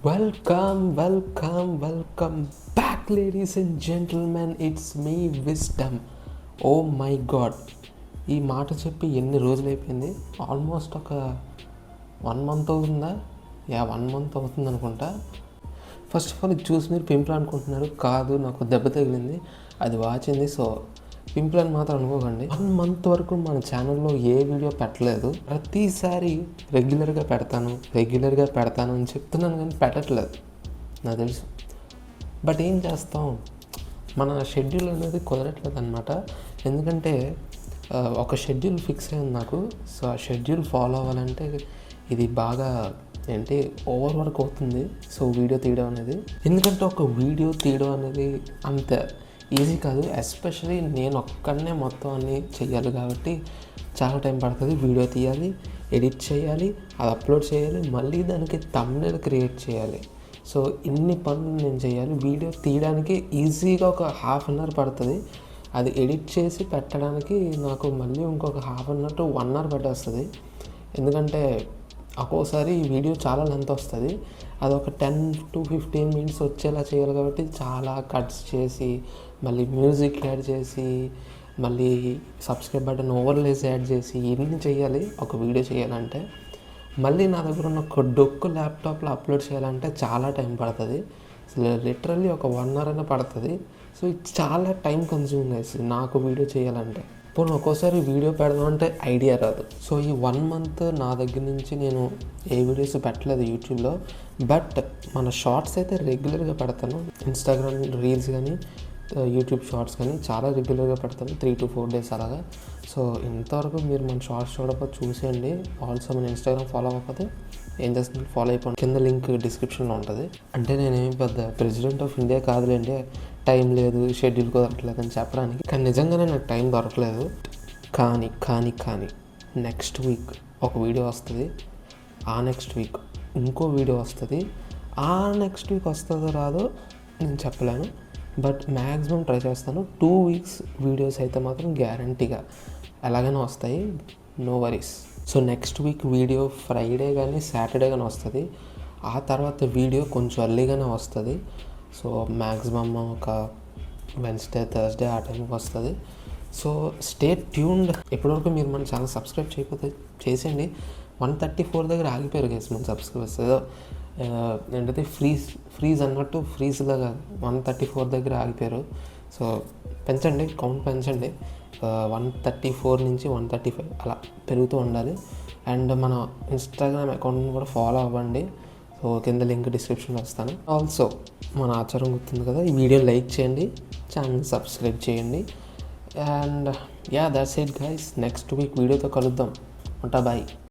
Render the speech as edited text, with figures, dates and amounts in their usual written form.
Welcome back, ladies and gentlemen. It's me, Wisdom. Oh my god, ఈ మాట చెప్పి ఎన్ని రోజులు అయిపోయింది? ఆల్మోస్ట్ ఒక 1 month అవుతుందా? 1 month అవుతుంది అనుకుంటా. ఫస్ట్ ఆఫ్ ఆల్ ఇది చూసి మీరు పింపుల్ అనుకుంటున్నారు. కాదు, నాకు దెబ్బ తగిలింది, అది వాచింది. సో పింపుల్ అని మాత్రం అనుకోకండి. 1 month వరకు మన ఛానల్లో ఏ వీడియో పెట్టలేదు. ప్రతిసారి రెగ్యులర్గా పెడతాను అని చెప్తున్నాను, కానీ పెట్టట్లేదు, నాకు తెలుసు. బట్ ఏం చేస్తాం, మన షెడ్యూల్ అనేది కుదరట్లేదు అనమాట. ఎందుకంటే ఒక షెడ్యూల్ ఫిక్స్ అయింది నాకు. సో ఆ షెడ్యూల్ ఫాలో అవ్వాలంటే ఇది బాగా ఓవర్ వర్క్ అవుతుంది. సో వీడియో తీయడం అనేది, ఎందుకంటే ఒక వీడియో తీయడం అనేది అంత ఈజీ కాదు. ఎస్పెషలీ నేను ఒక్కడనే మొత్తం అన్నీ చెయ్యాలి కాబట్టి చాలా టైం పడుతుంది. వీడియో తీయాలి, ఎడిట్ చేయాలి, అది అప్లోడ్ చేయాలి, మళ్ళీ దానికి థంబ్నెయిల్ క్రియేట్ చేయాలి. సో ఇన్ని పనులు నేను చేయాలి. వీడియో తీయడానికి ఈజీగా ఒక 1/2 hour పడుతుంది. అది ఎడిట్ చేసి పెట్టడానికి నాకు మళ్ళీ ఇంకొక 1/2 hour to 1 hour పట్టేస్తుంది. ఎందుకంటే ఒక్కోసారి ఈ వీడియో చాలా లెంత్ వస్తుంది. అది ఒక 10 to 15 minutes వచ్చేలా చేయాలి కాబట్టి చాలా కట్స్ చేసి, మళ్ళీ మ్యూజిక్ యాడ్ చేసి, మళ్ళీ సబ్స్క్రైబ్ బటన్ ఓవర్లేస్ యాడ్ చేసి, ఇన్ని చేయాలి ఒక వీడియో చేయాలంటే. మళ్ళీ నా దగ్గర ఉన్న ఒక డొక్కు ల్యాప్టాప్లో అప్లోడ్ చేయాలంటే చాలా టైం పడుతుంది. అసలు లిటరల్లీ ఒక 1 hour అయినా పడుతుంది. సో ఇది చాలా టైం కన్జ్యూమింగ్ అవుతుంది నాకు వీడియో చేయాలంటే. ఇప్పుడు ఒక్కోసారి వీడియో పెడదామంటే ఐడియా రాదు. సో ఈ 1 month నా దగ్గర నుంచి నేను ఏ వీడియోస్ పెట్టలేదు యూట్యూబ్లో. బట్ మన షార్ట్స్ అయితే రెగ్యులర్గా పెడతాను. ఇన్స్టాగ్రామ్ రీల్స్ కానీ, యూట్యూబ్ షార్ట్స్ కానీ చాలా రెగ్యులర్గా పెడతాను, 3 to 4 days అలాగా. సో ఇంతవరకు మీరు మన షార్ట్స్ చూడకపోతే చూసేయండి. ఆల్సో మన ఇన్స్టాగ్రామ్ ఫాలో అవ్వకపోతే ఏం చేస్తుంది, ఫాలో అయిపోండి. కింద లింక్ డిస్క్రిప్షన్లో ఉంటుంది. అంటే నేనేమి పెద్ద ప్రెసిడెంట్ ఆఫ్ ఇండియా కాదులేండి, టైం లేదు, షెడ్యూల్ కుదరట్లేదు అని చెప్పడానికి. కానీ నిజంగానే నాకు టైం దొరకలేదు. కానీ నెక్స్ట్ వీక్ ఒక వీడియో వస్తుంది, ఆ నెక్స్ట్ వీక్ ఇంకో వీడియో వస్తుంది, ఆ నెక్స్ట్ వీక్ వస్తుందో రాదో నేను చెప్పలేను. బట్ మ్యాక్సిమం ట్రై చేస్తాను. 2 weeks వీడియోస్ అయితే మాత్రం గ్యారంటీగా ఎలాగైనా వస్తాయి, no worries. So next week video Friday కానీ సాటర్డే కానీ వస్తుంది. ఆ తర్వాత వీడియో కొంచెం ఎర్లీగానే వస్తుంది. సో మ్యాక్సిమమ్ ఒక వెన్స్డే, థర్స్డే ఆ టైంకి వస్తుంది. So stay tuned. ఇప్పటివరకు మీరు మన ఛానల్ సబ్స్క్రైబ్ చేయకపోతే చేసేయండి. 134 దగ్గర ఆగిపోయారు గైస్ మన సబ్స్క్రైబర్స్. ఏదో ఏంటంటే ఫ్రీజ్ అన్నట్టు ఫ్రీజ్లాగా 134 దగ్గర ఆగిపోయారు. సో పెంచండి, కౌంట్ పెంచండి. 134 నుంచి 135 అలా పెరుగుతూ ఉండాలి. అండ్ మన ఇన్స్టాగ్రామ్ అకౌంట్ని కూడా ఫాలో అవ్వండి. సో కింద లింక్ డిస్క్రిప్షన్లో వస్తాను. ఆల్సో మన ఆచారం గుర్తుంది కదా, ఈ వీడియో లైక్ చేయండి, ఛానల్ సబ్స్క్రైబ్ చేయండి. And that's it guys. Next week వీడియోతో కలుద్దాం. ఉంటా, బాయ్.